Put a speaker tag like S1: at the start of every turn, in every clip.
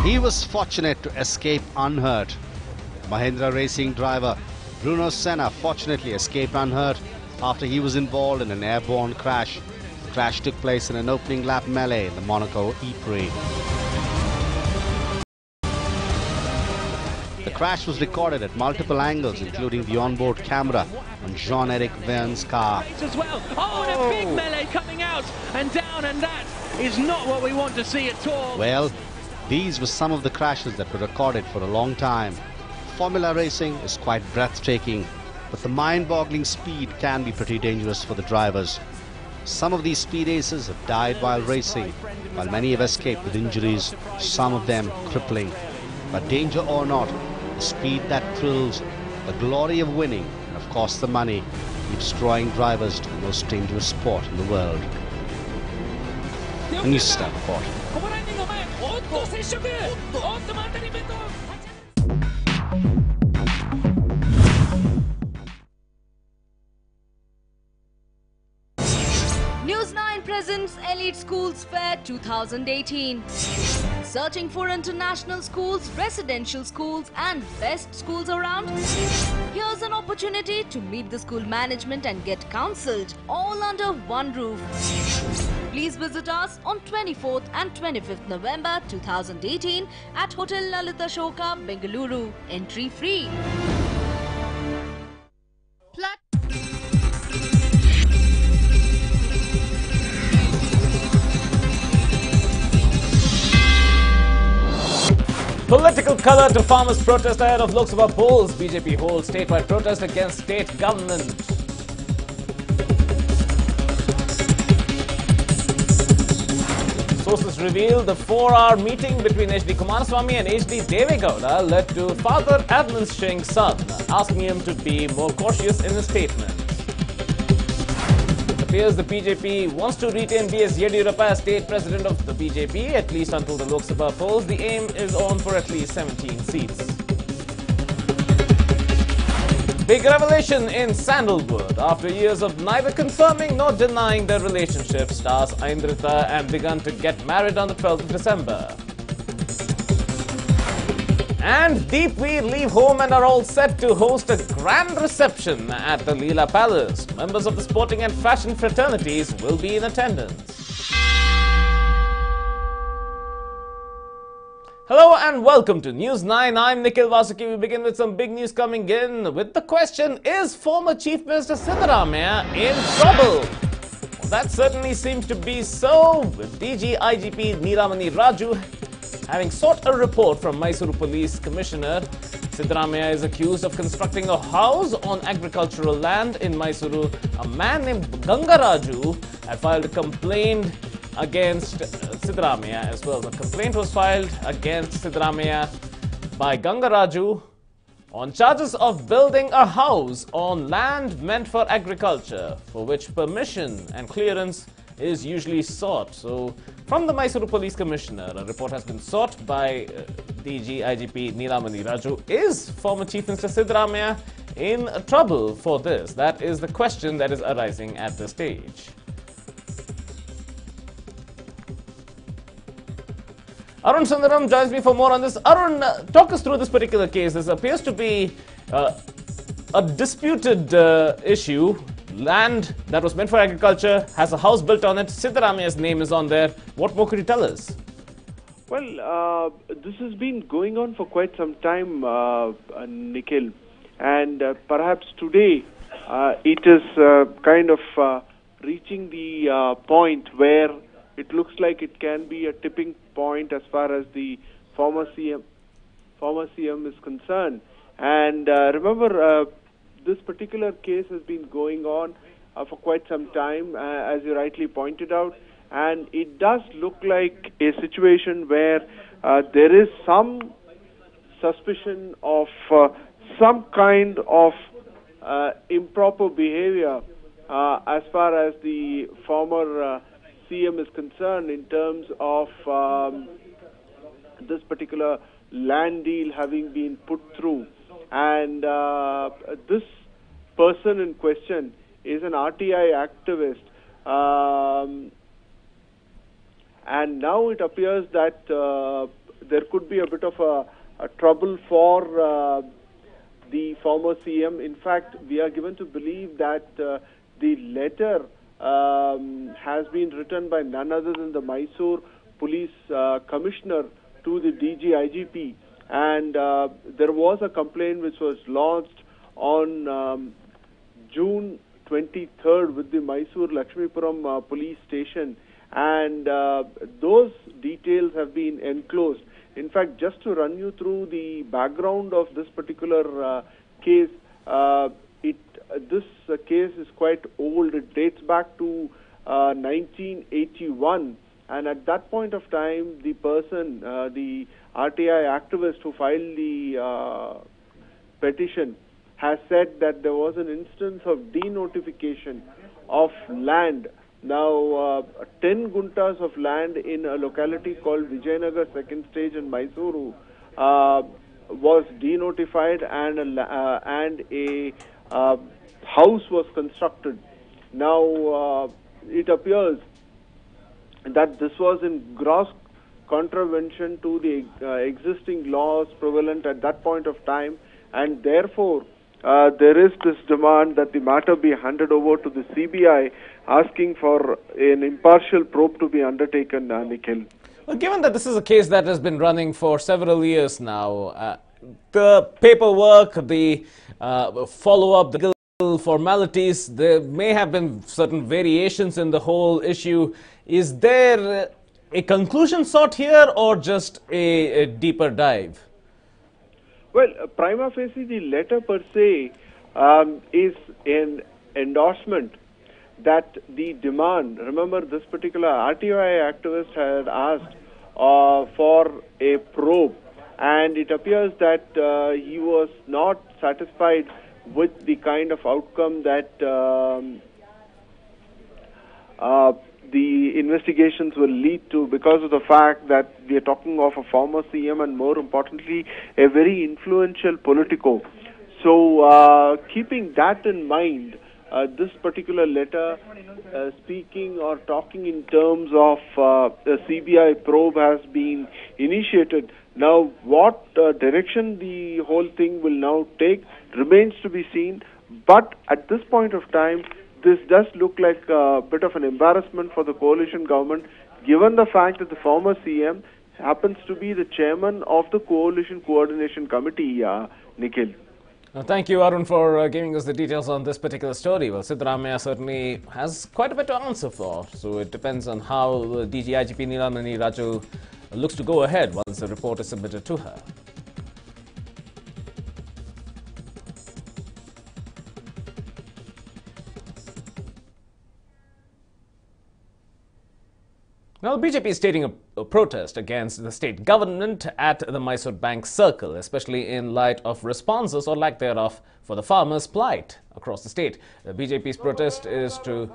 S1: He was fortunate to escape unhurt. Mahindra Racing driver Bruno Senna fortunately escaped unhurt after he was involved in an airborne crash. The crash took place in an opening lap melee in the Monaco E-Prix. The crash was recorded at multiple angles, including the onboard camera on Jean-Eric Verne's car.
S2: As well. Oh, and a big melee coming out and down, and that is not what we want to see at all.
S1: Well, these were some of the crashes that were recorded for a long time. Formula racing is quite breathtaking, but the mind-boggling speed can be pretty dangerous for the drivers. Some of these speed aces have died while racing, while many have escaped with injuries, some of them crippling. But danger or not, the speed that thrills, the glory of winning, and of course the money, keeps drawing drivers to the most dangerous sport in the world. A NEWS9 report.
S3: NEWS9 presents Elite Schools Fair 2018. Searching for international schools, residential schools and best schools around? Here's an opportunity to meet the school management and get counselled all under one roof. Please visit us on 24th and 25th November 2018 at Hotel Lalita Shoka, Bengaluru. Entry free.
S4: Political colour to farmers' protest ahead of Lok Sabha polls. BJP holds statewide protest against state government. Sources reveal the 4-hour meeting between H.D. Kumaraswamy and H.D. Devegowda led to Father Adnan Singh's son asking him to be more cautious in his statement. It appears the BJP wants to retain B.S. Yediyurappa as state president of the BJP, at least until the Lok Sabha polls. The aim is on for at least 17 seats. Big revelation in Sandalwood. After years of neither confirming nor denying their relationship, stars Aindrita and Digant to get married on the 12th of December. And Deepveer leave home and are all set to host a grand reception at the Leela Palace. Members of the sporting and fashion fraternities will be in attendance. Hello and welcome to NEWS9. I'm Nikhil Vasuki. We begin with some big news coming in with the question, is former Chief Minister Siddaramaiah in trouble? Well, that certainly seems to be so, with DG IGP Neelamani Raju having sought a report from Mysuru Police Commissioner. Siddaramaiah is accused of constructing a house on agricultural land in Mysuru. A man named Gangaraju had filed a complaint against Siddaramaiah as well. The complaint was filed against Siddaramaiah by Gangaraju on charges of building a house on land meant for agriculture, for which permission and clearance is usually sought. So, from the Mysuru Police Commissioner, a report has been sought by DG IGP Neelamani Raju. Is former Chief Minister Siddaramaiah in trouble for this? That is the question that is arising at this stage. Arun Sundaram joins me for more on this. Arun, talk us through this particular case. This appears to be a disputed issue. Land that was meant for agriculture has a house built on it. Siddaramaiah's name is on there. What more could you tell us?
S5: Well, this has been going on for quite some time, Nikhil. And perhaps today it is kind of reaching the point where it looks like it can be a tipping point as far as the former CM is concerned. And remember, this particular case has been going on for quite some time, as you rightly pointed out, and it does look like a situation where there is some suspicion of some kind of improper behavior as far as the former CM is concerned in terms of this particular land deal having been put through. And this person in question is an RTI activist. And now it appears that there could be a bit of a trouble for the former CM. In fact, we are given to believe that the letter has been written by none other than the Mysore Police Commissioner to the DG IGP, and there was a complaint which was launched on June 23rd with the Mysore Lakshmipuram police station, and those details have been enclosed. In fact, just to run you through the background of this particular case, this case is quite old. It dates back to 1981, and at that point of time, the person, the RTI activist who filed the petition, has said that there was an instance of denotification of land. Now, 10 guntas of land in a locality called Vijayanagar second stage in Mysuru was denotified, and a house was constructed. Now, it appears that this was in gross contravention to the existing laws prevalent at that point of time, and therefore there is this demand that the matter be handed over to the CBI, asking for an impartial probe to be undertaken, Nikhil.
S4: Well, given that this is a case that has been running for several years now, the paperwork, the follow-up, the legal formalities, there may have been certain variations in the whole issue. Is there a conclusion sought here, or just a deeper dive?
S5: Well, prima facie, the letter per se is an endorsement that the demand, remember this particular RTI activist had asked for a probe, and it appears that he was not satisfied with the kind of outcome that the investigations will lead to, because of the fact that we are talking of a former CM and, more importantly, a very influential politico. So keeping that in mind, this particular letter speaking or talking in terms of a CBI probe has been initiated. Now, what direction the whole thing will now take remains to be seen, but at this point of time, this does look like a bit of an embarrassment for the coalition government, given the fact that the former CM happens to be the chairman of the Coalition Coordination Committee, Nikhil.
S4: Thank you, Arun, for giving us the details on this particular story. Well, Siddaramaiah certainly has quite a bit to answer for, so it depends on how DG IGP Nilamani Raju looks to go ahead once the report is submitted to her. Now, the BJP is stating a protest against the state government at the Mysore Bank Circle, especially in light of responses or lack thereof for the farmers' plight across the state. The BJP's protest is to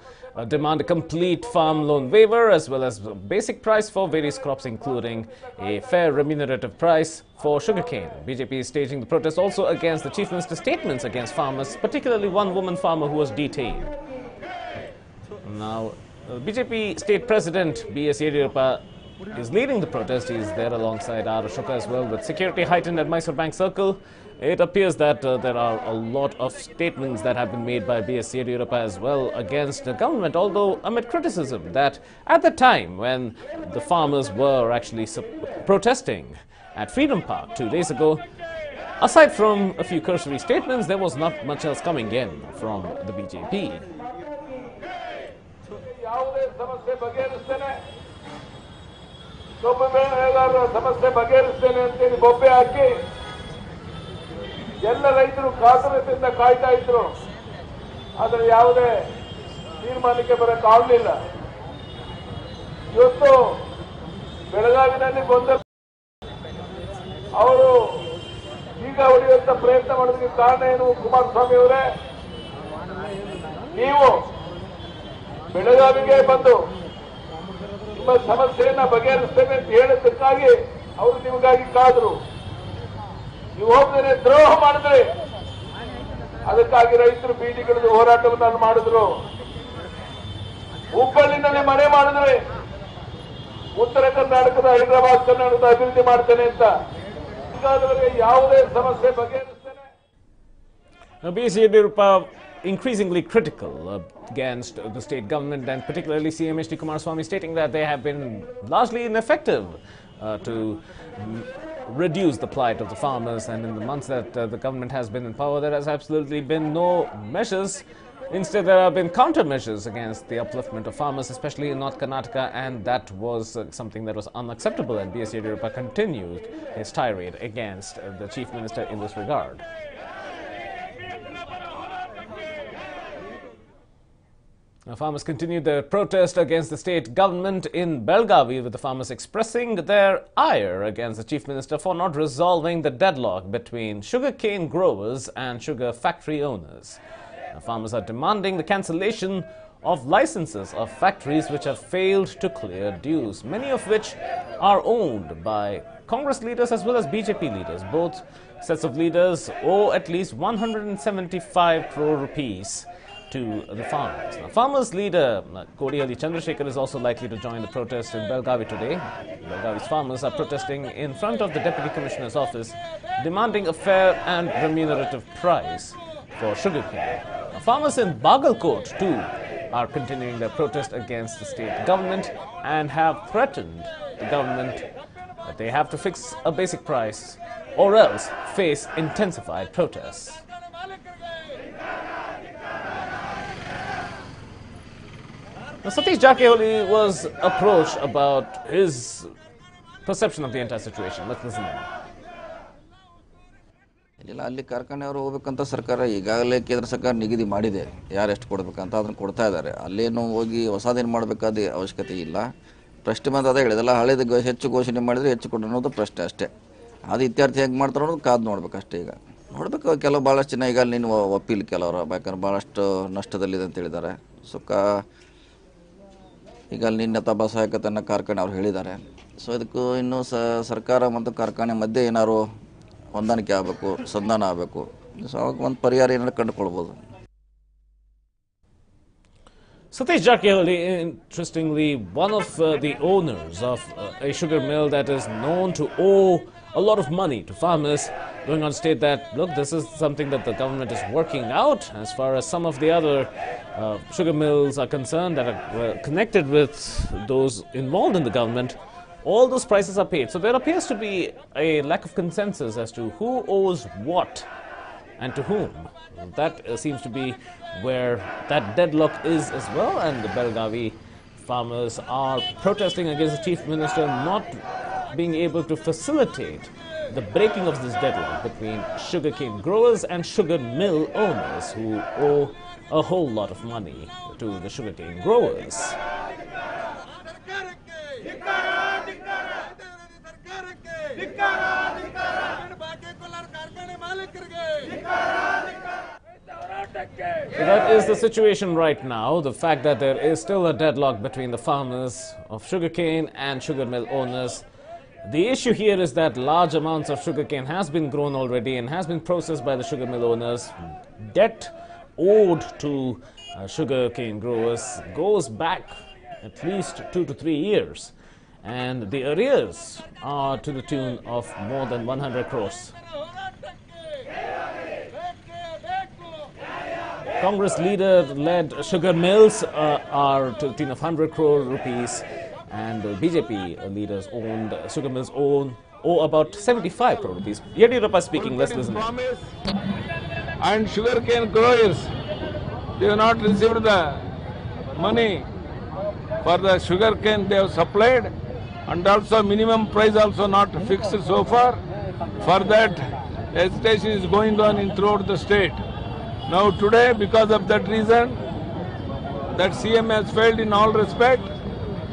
S4: demand a complete farm loan waiver as well as a basic price for various crops, including a fair remunerative price for sugarcane. BJP is staging the protest also against the Chief Minister's statements against farmers, particularly one woman farmer who was detained. Now, BJP State President B.S. Yediyurappa is leading the protest. He is there alongside R. Ashoka as well. With security heightened at Mysore Bank Circle, it appears that there are a lot of statements that have been made by B.S. Yediyurappa as well against the government, although amid criticism that at the time when the farmers were actually protesting at Freedom Park 2 days ago, aside from a few cursory statements, there was not much else coming in from the BJP.
S6: ಸಮಸ್ಯೆ ಬಗೆಹರಿಸ್ತೇನೆ, ಸಮಸ್ಯೆ ಬಗೆಹರಿಸ್ತೇನೆ ಅಂತೇಳಿ ಬೊಬ್ಬೆ ಹಾಕಿ ಎಲ್ಲ ರೈತರು ಕಾತುರತೆಯಿಂದ ಕಾಯ್ತಾ ಇದ್ರು. ಆದರೆ ಯಾವುದೇ ತೀರ್ಮಾನಕ್ಕೆ ಬರಕ್ಕಾಗಲಿಲ್ಲ. ಇವತ್ತು ಬೆಳಗಾವಿನಲ್ಲಿ ಗೊಂದಲ, ಅವರು ಈಗ ಹೊಡೆಯುವಂತ ಪ್ರಯತ್ನ ಮಾಡೋದಕ್ಕೆ ಕಾರಣ ಏನು? ಕುಮಾರಸ್ವಾಮಿ ಅವರೇ, ನೀವು ಬೆಳಗಾವಿಗೆ ಬಂದು ನಿಮ್ಮ ಸಮಸ್ಯೆಯನ್ನ ಬಗೆಹರಿಸ್ತೇನೆ ಅಂತ ಹೇಳಿದ್ದಕ್ಕಾಗಿ ಅವರು ನಿಮಗಾಗಿ ಕಾದ್ರು. ನೀವು ಹೋಗದೇನೆ ದ್ರೋಹ ಮಾಡಿದ್ರೆ ಅದಕ್ಕಾಗಿ ರೈತರು ಬೀದಿಗಿಳಿದು ಹೋರಾಟವನ್ನು ಮಾಡಿದ್ರು. ಹುಬ್ಬಳ್ಳಿನಲ್ಲಿ ಮನೆ ಮಾಡಿದ್ರೆ ಉತ್ತರ ಕರ್ನಾಟಕದ ಹೈದರಾಬಾದ್ ಕರ್ನಾಟಕದ ಅಭಿವೃದ್ಧಿ ಮಾಡ್ತೇನೆ ಅಂತ ಈಗಾಗಲೇ ಯಾವುದೇ ಸಮಸ್ಯೆ ಬಗೆಹರಿಸ್ತೇನೆ.
S4: B.S. Yediಯೂರಪ್ಪ increasingly critical against the state government and particularly CM H.D. Kumaraswamy, stating that they have been largely ineffective to reduce the plight of the farmers, and in the months that the government has been in power there has absolutely been no measures. Instead, there have been countermeasures against the upliftment of farmers, especially in North Karnataka, and that was something that was unacceptable, and B.S. Yediಯೂರಪ್ಪ continued his tirade against the Chief Minister in this regard. Now, farmers continued their protest against the state government in Belgavi, with the farmers expressing their ire against the Chief Minister for not resolving the deadlock between sugarcane growers and sugar factory owners. Now, farmers are demanding the cancellation of licenses of factories which have failed to clear dues, many of which are owned by Congress leaders as well as BJP leaders. Both sets of leaders owe at least 175 crore rupees to the farmers. Now, farmers leader Kodiyalli Chandrasekhar is also likely to join the protest in Belgavi today. Belgavi's farmers are protesting in front of the Deputy Commissioner's office, demanding a fair and remunerative price for sugarcane. Now, farmers in Bagalkot too are continuing their protest against the state government and have threatened the government that they have to fix a basic price or else face intensified protests. Now, Satish Jakhewali was approached about his perception of the entire situation. Let's listen in.
S7: ಇಲ್ಲ, ಅಲ್ಲಿ ಕಾರ್ಖಾನೆಯವರು ಹೋಗ್ಬೇಕಂತ ಸರ್ಕಾರ ಈಗಾಗಲೇ ಕೇಂದ್ರ ಸರ್ಕಾರ ನಿಗದಿ ಮಾಡಿದೆ, ಯಾರು ಎಷ್ಟು ಕೊಡಬೇಕಂತ ಅದನ್ನು ಕೊಡ್ತಾ ಇದ್ದಾರೆ. ಅಲ್ಲೇನು ಹೋಗಿ ಹೊಸದೇನು ಮಾಡಬೇಕಾದ ಅವಶ್ಯಕತೆ ಇಲ್ಲ. ಪ್ರಶ್ನೆ ಬಂದು ಅದೇ ಹೇಳಿದಲ್ಲ, ಹಳೇದು ಹೆಚ್ಚು ಘೋಷಣೆ ಮಾಡಿದರೆ ಹೆಚ್ಚು ಕೊಡು ಅನ್ನೋದು ಪ್ರಶ್ನೆ ಅಷ್ಟೇ. ಅದು ಇತ್ಯರ್ಥ ಹೆಂಗೆ ಮಾಡ್ತಾರೆ ಅನ್ನೋದು ಕಾದು ನೋಡ್ಬೇಕು ಅಷ್ಟೇ. ಈಗ ನೋಡಬೇಕು, ಕೆಲವು ಭಾಳಷ್ಟು ಜನ ಈಗ ನೀನು ಒಪ್ಪಿಲ್ಲ ಕೆಲವರು, ಯಾಕಂದ್ರೆ ಭಾಳಷ್ಟು ನಷ್ಟದಲ್ಲಿದೆ ಅಂತ ಹೇಳಿದ್ದಾರೆ. ಈಗ ನಿನ್ನೆ ತಬ್ಬ ಸಹಾಯಕತನ ಕಾರ್ಖಾನೆ ಅವ್ರು ಹೇಳಿದ್ದಾರೆ. ಸೊ ಇದಕ್ಕೂ ಇನ್ನೂ ಸರ್ಕಾರ ಮತ್ತು ಕಾರ್ಖಾನೆ ಮಧ್ಯೆ ಏನಾದ್ರು ಹೊಂದಾಣಿಕೆ ಆಗಬೇಕು, ಸಂಧಾನ ಆಗಬೇಕು. ಸೊ ಅವಾಗ ಒಂದು ಪರಿಹಾರ ಏನಾದ್ರು ಕಂಡುಕೊಳ್ಬೋದು.
S4: Satish Jakhewali, interestingly, one of the owners of a sugar mill that is known to owe a lot of money to farmers, going on to state that, look, this is something that the government is working out as far as some of the other sugar mills are concerned that are connected with those involved in the government. All those prices are paid. So there appears to be a lack of consensus as to who owes what and to whom. That seems to be where that deadlock is as well, and the Belgavi farmers are protesting against the Chief Minister not being able to facilitate the breaking of this deadlock between sugarcane growers and sugar mill owners who owe a whole lot of money to the sugarcane growers. So that is the situation right now. The fact that there is still a deadlock between the farmers of sugarcane and sugar mill owners. The issue here is that large amounts of sugarcane has been grown already and has been processed by the sugar mill owners. Debt owed to sugarcane growers goes back at least 2 to 3 years. And the arrears are to the tune of more than 100 crores. Congress leader-led sugar mills are to the tune of 100 crore rupees, and BJP leaders owned sugar mills owe about 75 crore rupees. Yediಯೂರಪ್ಪ speaking. Let's listen.
S6: And sugarcane growers, they have not received the money for the sugarcane they have supplied, and also minimum price also not fixed so far. For that, agitation is going on throughout the state. Now today, because of that reason, that CM has failed in all respect,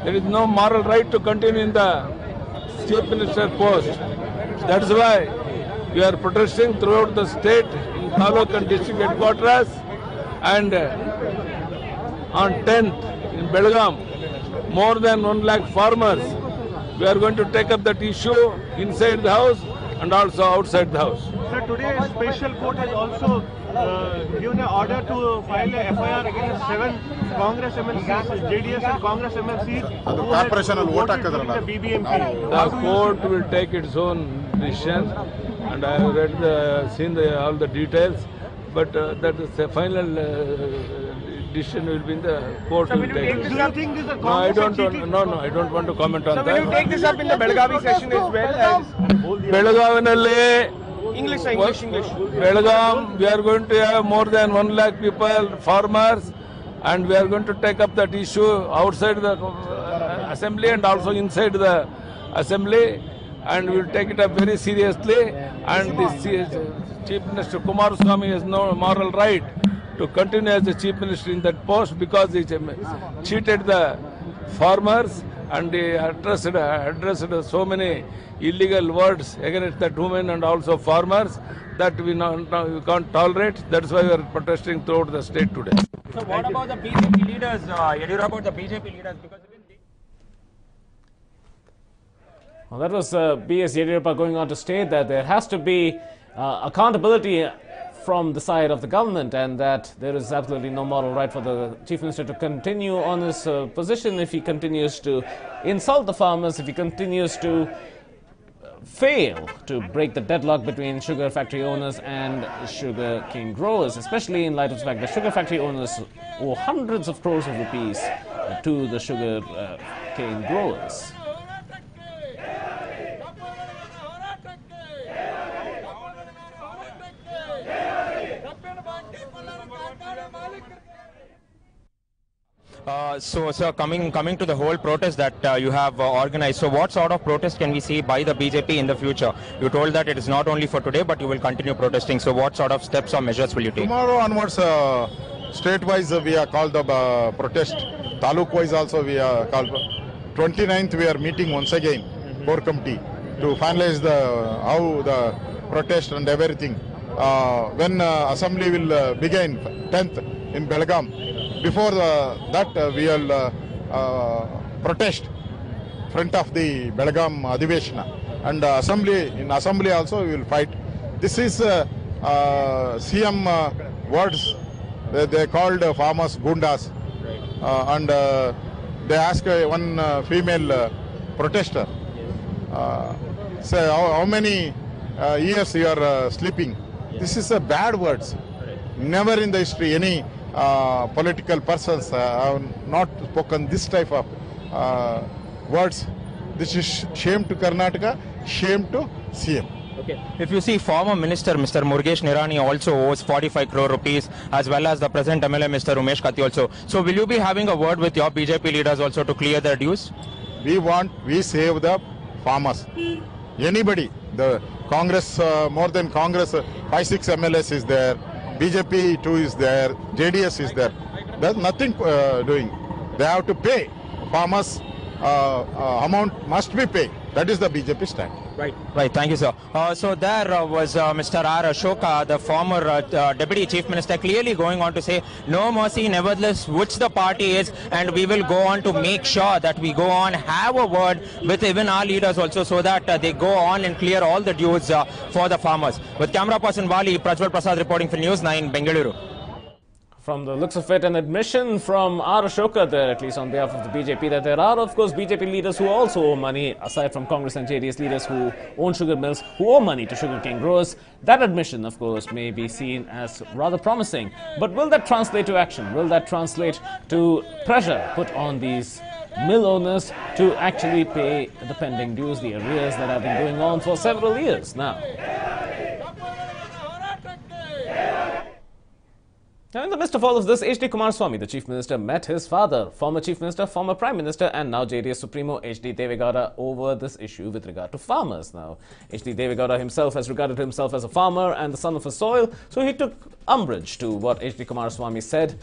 S6: there is no moral right to continue in the Chief Minister post. That's why we are protesting throughout the state, in Taluk and district headquarters, and on 10th in Belgaum, more than 1 lakh farmers. We are going to take up that issue inside the house and also outside the house.
S8: Sir, today a special court has also given an order to file a FIR against 7 Congress MLCs, JDS and Congress MLCs who had voted during the BBMP.
S6: The court will take its own decision, and I have seen all the details, but that is the final decision will be in the court.
S8: So will you take this up?
S6: No, I don't want to comment on that.
S8: Will you take this up in the Belagavi session as well?
S6: Belagavinalli,
S8: English.
S6: Belgaum, we are going to have more than 1 lakh people, farmers, and we are going to take up that issue outside the assembly and also inside the assembly, and we will take it up very seriously. And the Chief Minister Kumaraswamy has no moral right to continue as the Chief Minister in that post because he cheated the farmers and he addressed so many illegal words against that women and also farmers that we can't tolerate. That's why we are protesting throughout the state today.
S9: So what about the BJP leaders? About the BJP leaders because
S4: well, that was B.S. Yediyurappa going on to state that there has to be accountability from the side of the government and that there is absolutely no moral right for the Chief Minister to continue on his position if he continues to insult the farmers, if he continues to fail to break the deadlock between sugar factory owners and sugar cane growers, especially in light of the fact that sugar factory owners owe hundreds of crores of rupees to the sugar cane growers.
S9: So coming to the whole protest that you have organized, so what sort of protest can we see by the BJP in the future? You told that it is not only for today, but you will continue protesting. So what sort of steps or measures will you take?
S10: Tomorrow onwards, state-wise we are called the protest. Taluk-wise also we are called. 29th we are meeting once again, core committee, to finalize how the protest and everything. When assembly will begin 10th in Belgaum. Before that, we will protest front of the Belgaum Adhiveshana, and in assembly also we will fight. This is CM words. They called farmers gundas, and they ask one female protester, say how many years you are sleeping. This is bad words. Never in the history any political persons have not spoken this type of words. This is shame to Karnataka, shame to CM.
S9: Okay. If you see former minister Mr. Murugesh Nirani also owes 45 crore rupees, as well as the present MLA Mr. Umesh Katti also. So will you be having a word with your BJP leaders also to clear their dues?
S10: We save the farmers. Anybody, the Congress, more than Congress, 5-6 MLAs is there. BJP too is there, JDS is there. There's nothing doing. They have to pay. Farmers amount must be paid. That is the BJP stand.
S9: Right. Thank you, sir. So there was Mr. R. Ashoka, the former Deputy Chief Minister, clearly going on to say, no mercy, nevertheless, which the party is, and we will go on to make sure that we go on, have a word with even our leaders also, so that they go on and clear all the dues for the farmers. With camera person Vali, Prajwal Prasad reporting for News 9, Bengaluru.
S4: From the looks of it, an admission from R. Ashoka there, at least on behalf of the BJP, that there are, of course, BJP leaders who also owe money, aside from Congress and JDS leaders who own sugar mills, who owe money to sugarcane growers. That admission, of course, may be seen as rather promising. But will that translate to action? Will that translate to pressure put on these mill owners to actually pay the pending dues, the arrears that have been going on for several years now? Now, in the midst of all of this, H.D. Kumaraswamy, the Chief Minister, met his father, former Chief Minister, former Prime Minister, and now JDS Supremo H.D. Deve Gowda over this issue with regard to farmers. Now, H.D. Deve Gowda himself has regarded himself as a farmer and the son of his soil, so he took umbrage to what H.D. Kumaraswamy said,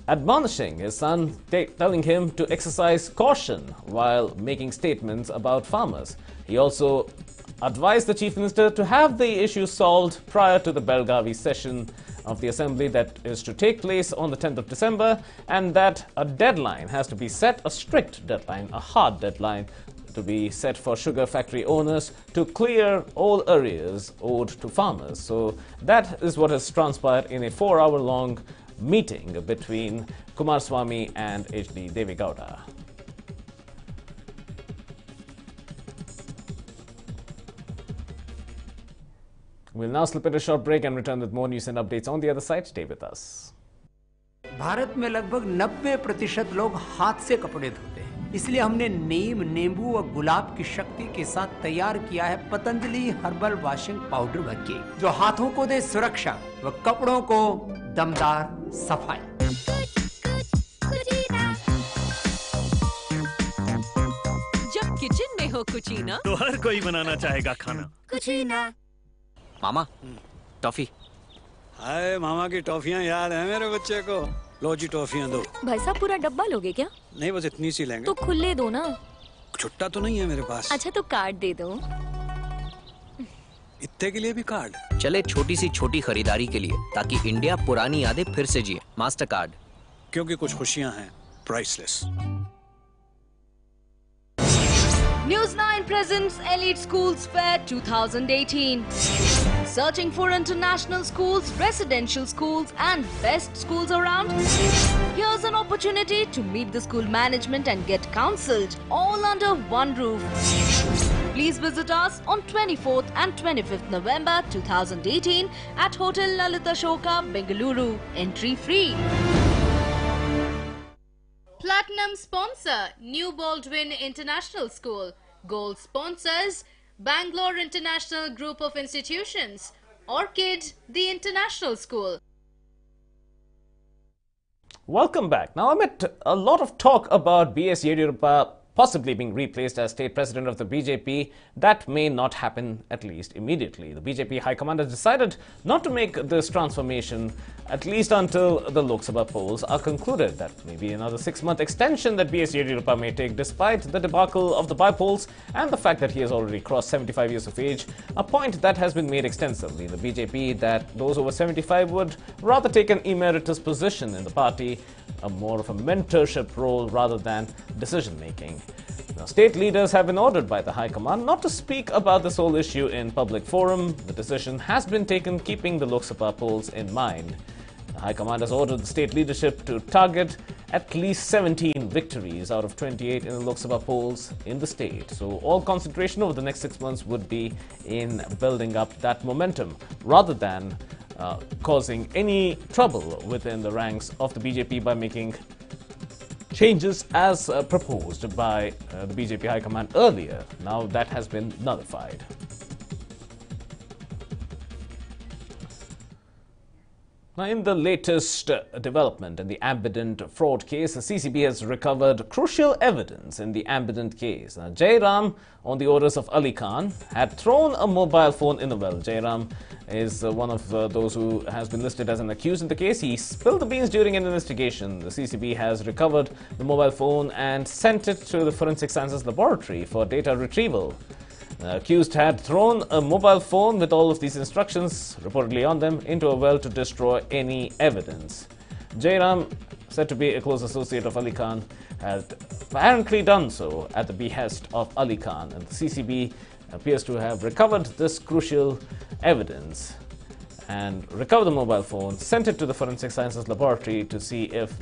S4: admonishing his son, telling him to exercise caution while making statements about farmers. He also advised the Chief Minister to have the issue solved prior to the Belgavi session of the Assembly that is to take place on the 10th of December, and that a deadline has to be set, a strict deadline, a hard deadline, to be set for sugar factory owners to clear all arrears owed to farmers. So that is what has transpired in a 4-hour-long meeting between Kumaraswamy and H.D. Devegowda. We'll now slip in a short break and return with more news and updates on the other side. Stay with us.
S11: Bharat में लगभग 90% लोग हाथ से कपड़े धोते हैं, इसलिए हमने नीम, नींबू और गुलाब की शक्ति के साथ तैयार किया है पतंजलि हर्बल वॉशिंग पाउडर बक्की, जो हाथों को दे सुरक्षा व कपड़ों को दमदार सफाई।
S12: जब किचन में हो कुचीना
S13: तो हर कोई बनाना चाहेगा खाना।
S12: कुचीना।
S14: मामा, टॉफी।
S13: हाय, मामा की टॉफियाँ याद है मेरे बच्चे को। लो जी टॉफियाँ दो।
S12: भाई साहब पूरा डब्बा लोगे क्या?
S13: नहीं, बस इतनी सी लेंगे।
S12: तो खुले दो ना।
S13: छुट्टा तो नहीं है मेरे पास।
S12: अच्छा तो कार्ड दे दो।
S13: इतने के लिए भी कार्ड?
S14: चले छोटी सी छोटी खरीदारी के लिए, ताकि इंडिया पुरानी यादें फिर से जिए। Master card.
S13: क्योंकि कुछ खुशियाँ हैं priceless.
S3: NEWS9 presents Elite Schools Fair 2018. Searching for international schools, residential schools and best schools around? Here's an opportunity to meet the school management and get counselled all under one roof. Please visit us on 24th and 25th November 2018 at Hotel Lalita Ashoka, Bengaluru. Entry free.
S15: Platinum sponsor, New Baldwin International School. Gold sponsors, Bangalore International Group of Institutions. Orchid, the International School.
S4: Welcome back. Now, amid a lot of talk about B.S. Yediyurappa possibly being replaced as state president of the BJP, that may not happen, at least immediately. The BJP High Command has decided not to make this transformation at least until the Lok Sabha polls are concluded. That may be another 6-month extension that B.S. Yediyurappa may take, despite the debacle of the by-polls and the fact that he has already crossed 75 years of age, a point that has been made extensively in the BJP, that those over 75 would rather take an emeritus position in the party, more of a mentorship role rather than decision-making. Now, state leaders have been ordered by the High Command not to speak about this whole issue in public forum. The decision has been taken keeping the Lok Sabha polls in mind. The High Command has ordered the state leadership to target at least 17 victories out of 28 in the Lok Sabha polls in the state. So all concentration over the next 6 months would be in building up that momentum rather than causing any trouble within the ranks of the BJP by making changes as proposed by the BJP High Command earlier. Now that has been nullified. Now, in the latest development in the Ambident fraud case, the CCB has recovered crucial evidence in the Ambident case. Now, Jairam, on the orders of Ali Khan, had thrown a mobile phone in the well. Jairam is one of those who has been listed as an accused in the case. He spilled the beans during an investigation. The CCB has recovered the mobile phone and sent it to the Forensic Sciences Laboratory for data retrieval. The accused had thrown a mobile phone with all of these instructions, reportedly on them, into a well to destroy any evidence. Jairam, said to be a close associate of Ali Khan, had apparently done so at the behest of Ali Khan, and the CCB appears to have recovered this crucial evidence and recovered the mobile phone, sent it to the Forensic Sciences Laboratory to see if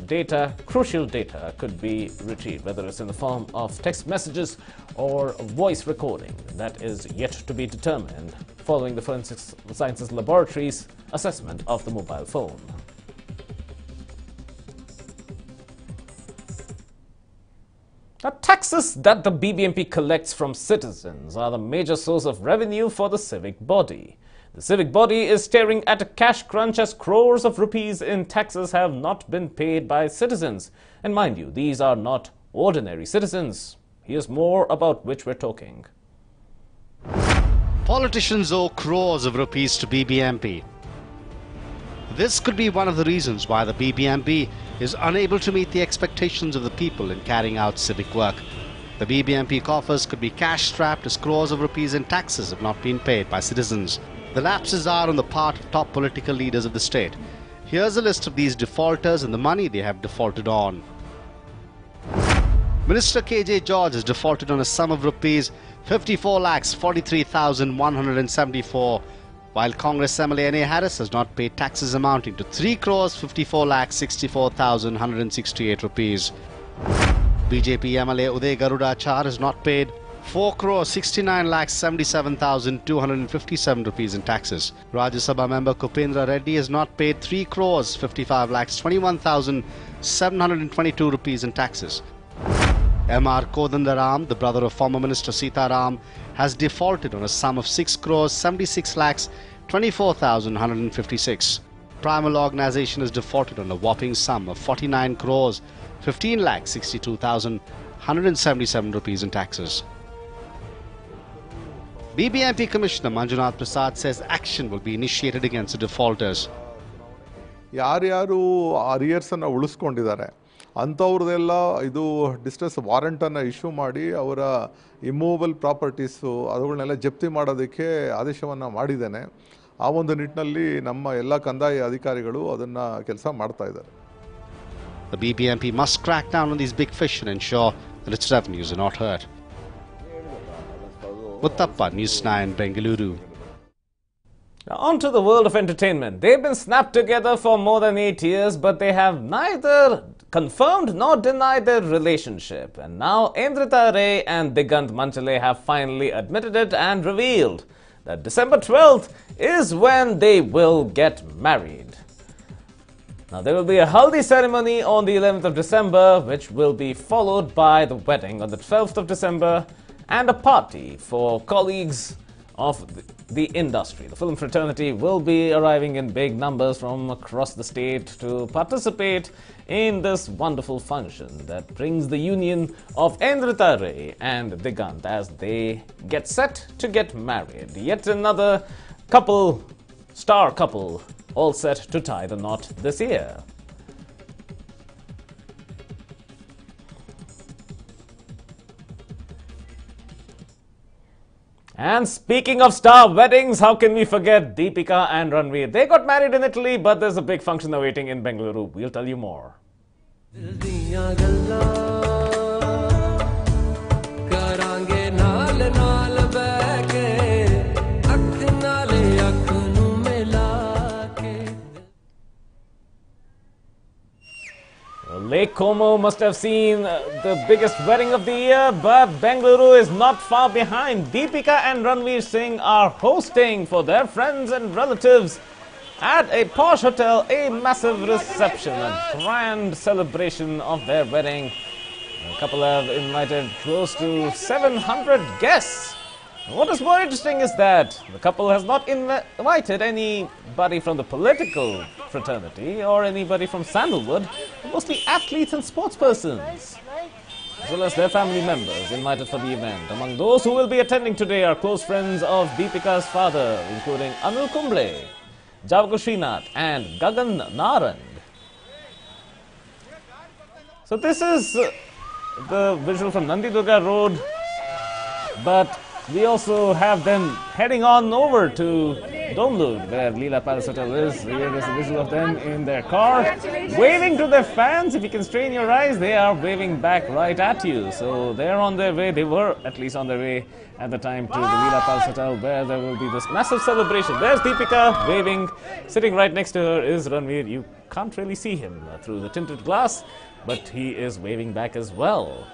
S4: crucial data, could be retrieved, whether it's in the form of text messages or voice recording. That is yet to be determined following the Forensic Sciences Laboratory's assessment of the mobile phone. Now, taxes that the BBMP collects from citizens are the major source of revenue for the civic body. The civic body is staring at a cash crunch as crores of rupees in taxes have not been paid by citizens. And mind you, these are not ordinary citizens. Here's more about which we're talking.
S1: Politicians owe crores of rupees to BBMP. This could be one of the reasons why the BBMP is unable to meet the expectations of the people in carrying out civic work. The BBMP coffers could be cash-strapped as crores of rupees in taxes have not been paid by citizens. The lapses are on the part of top political leaders of the state. Here's a list of these defaulters and the money they have defaulted on. Minister KJ George has defaulted on a sum of rupees 54,43,174, while Congress MLA N.A. Harris has not paid taxes amounting to 3,54,64,168 rupees. BJP MLA Uday Garuda Achar has not paid 4,69,77,257 rupees in taxes. Rajya Sabha member Kupendra Reddy has not paid 3,55,21,722 rupees in taxes. M.R. Kodandaram, the brother of former Minister Sitaram, has defaulted on a sum of 6,76,24,156. Primal Organization has defaulted on a whopping sum of 49,15,62,177 rupees in taxes. BBMP Commissioner Manjunath Prasad says action will be initiated against the defaulters.
S16: ಯಾರ್ಯಾರು ಅರಿಯರ್ಸನ್ನು ಉಳಿಸ್ಕೊಂಡಿದ್ದಾರೆ ಅಂಥವ್ರದ್ದೆಲ್ಲ ಇದು distress ವಾರಂಟನ್ನು issue ಮಾಡಿ ಅವರ immovable properties ಅವುಗಳನ್ನೆಲ್ಲ ಜಪ್ತಿ ಮಾಡೋದಕ್ಕೆ ಆದೇಶವನ್ನು ಮಾಡಿದ್ದೇನೆ. ಆ ಒಂದು ನಿಟ್ಟಿನಲ್ಲಿ ನಮ್ಮ ಎಲ್ಲ ಕಂದಾಯ ಅಧಿಕಾರಿಗಳು ಅದನ್ನು ಕೆಲಸ ಮಾಡ್ತಾ ಇದ್ದಾರೆ.
S1: The BBMP must crack down on these big fish and ensure that its revenues are not hurt. Uttappa, NEWS9, Bengaluru.
S4: Now on to the world of entertainment. They've been snapped together for more than 8 years, but they have neither confirmed nor denied their relationship. And now Endrita Ray and Digant Manchale have finally admitted it and revealed that December 12th is when they will get married. Now there will be a haldi ceremony on the 11th of December, which will be followed by the wedding on the 12th of December and a party for colleagues of the industry. The film fraternity will be arriving in big numbers from across the state to participate in this wonderful function that brings the union of Endrita Ray and Digant as they get set to get married. Yet another couple, star couple, all set to tie the knot this year. And speaking of star weddings, how can we forget Deepika and Ranveer? They got married in Italy, but there's a big function awaiting in Bengaluru. We'll tell you more. Lake Como must have seen the biggest wedding of the year, but Bengaluru is not far behind. Deepika and Ranveer Singh are hosting for their friends and relatives at a posh hotel a massive reception, a grand celebration of their wedding. The couple have invited close to 700 guests. What is more interesting is that the couple has not invited anybody from the political fraternity or anybody from Sandalwood, mostly athletes and sportspersons, as well as their family members invited for the event. Among those who will be attending today are close friends of Deepika's father, including Anil Kumble, Javko Srinath and Gagan Narang. So this is the visual from Nandidurga Road, but we also have them heading on over to Domlud, where Leela Palace Hotel is. Here is a visual of them in their car, waving to their fans. If you can strain your eyes, they are waving back right at you. So they're on their way. They were at least on their way at the time to the Leela Palace Hotel, where there will be this massive celebration. There's Deepika waving. Sitting right next to her is Ranveer. You can't really see him through the tinted glass, but he is waving back as well.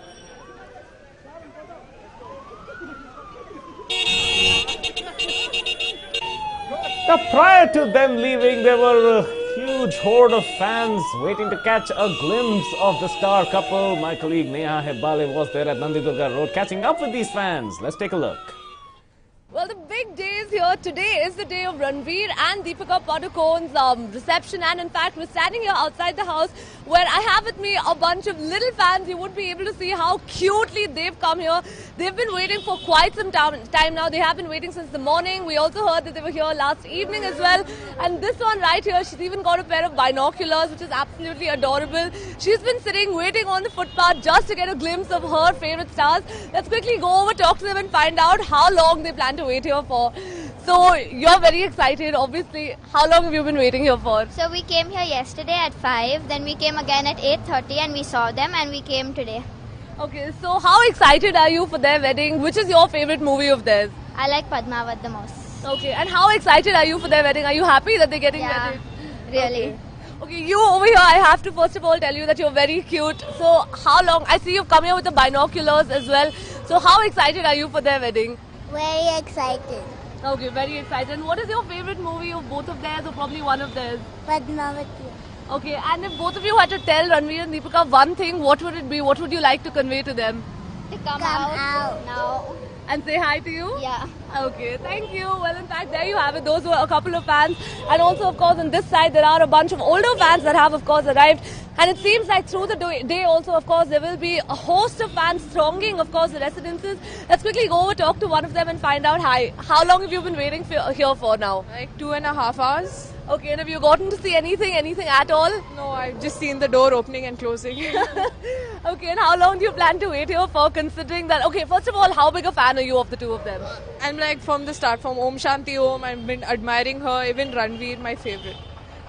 S4: Now, prior to them leaving, there were a huge horde of fans waiting to catch a glimpse of the star couple. My colleague Neha Hebbale was there at Nandidurga Road catching up with these fans. Let's take a look.
S17: Well, the big day is here. Today is the day of Ranveer and Deepika Padukone's reception, and in fact we're standing here outside the house where I have with me a bunch of little fans. You would be able to see how cutely they've come here. They've been waiting for quite some time now. They have been waiting since the morning. We also heard that they were here last evening as well. And this one right here, she's even got a pair of binoculars, which is absolutely adorable. She's been sitting waiting on the footpath just to get a glimpse of her favorite stars. Let's quickly go over, talk to them and find out how long they plan to wait here for. So you're very excited, obviously. How long have you been waiting here for?
S18: So we came here yesterday at 5, then we came again at 8:30 and we saw them, and we came today.
S17: Okay, so how excited are you for their wedding? Which is your favorite movie of theirs?
S18: I like Padmavat the most.
S17: Okay, and how excited are you for their wedding? Are you happy that they're getting married?
S18: Really.
S17: Okay, you over here, I have to first of all tell you that you're very cute. So how long, I see you've come here with the binoculars as well. So how excited are you for their wedding?
S18: Very excited.
S17: Okay, very excited. And what is your favorite movie of both of theirs or probably one of theirs?
S18: Padmavat.
S17: Okay, and if both of you had to tell Ranveer and Deepika one thing, what would it be? What would you like to convey to them?
S18: To come out now.
S17: And say hi to you?
S18: Yeah.
S17: Okay, thank you. Well, in fact, there you have it. Those were a couple of fans. And also, of course, on this side, there are a bunch of older fans that have, of course, arrived. And it seems like through the day also, of course, there will be a host of fans thronging, of course, the residences. Let's quickly go over, talk to one of them and find out, hi, how long have you been waiting here for now?
S19: Like 2.5 hours.
S17: Okay, and have you gotten to see anything at all?
S19: No, I've just seen the door opening and closing.
S17: Okay, and how long do you plan to wait here for, considering that, okay, first of all, how big a fan are you of the two of them?
S19: I'm like from the start, from Om Shanti Om, I've been admiring her, even Ranveer, my favorite.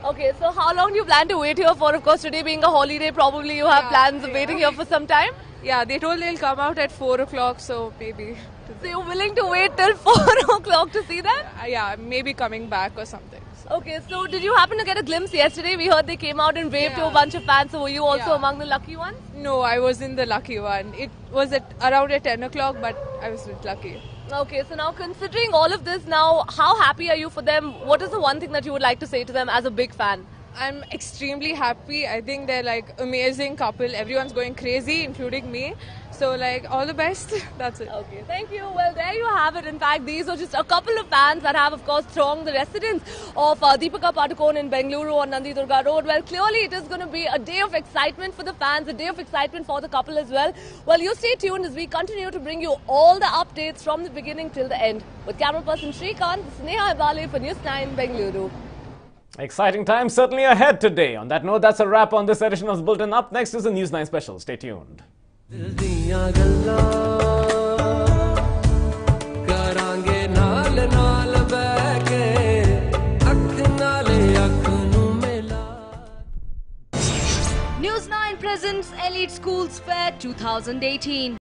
S17: Okay, so how long do you plan to wait here for? Of course, today being a holiday, probably you have plans of waiting here for some time?
S19: Yeah, they told they'll come out at 4 o'clock, so maybe.
S17: So you're willing to wait till 4 o'clock to see them?
S19: Yeah, maybe coming back or something.
S17: Okay, so did you happen to get a glimpse yesterday? We heard they came out and waved to a bunch of fans, so were you also among the lucky ones?
S19: No, I wasn't the lucky one. It was around at 10 o'clock, but I was not lucky.
S17: Okay, so now considering all of this now, how happy are you for them? What is the one thing that you would like to say to them as a big fan?
S19: I'm extremely happy. I think they're like amazing couple. Everyone's going crazy, including me. So like all the best. That's it.
S17: Okay, thank you. Well, there you have it. In fact, these are just a couple of fans that have, of course, thronged the residence of Deepika Padukone in Bengaluru on Nandi Durga Road. Well, clearly it is going to be a day of excitement for the fans, a day of excitement for the couple as well. Well, you stay tuned as we continue to bring you all the updates from the beginning till the end. With camera person Shrikant, Sneha Ibale for NEWS9 Bengaluru.
S4: Exciting times certainly ahead today. On that note, that's a wrap on this edition of the Bulletin. Up next is a NEWS9 special. Stay tuned.
S3: NEWS9 presents Elite Schools Fair 2018.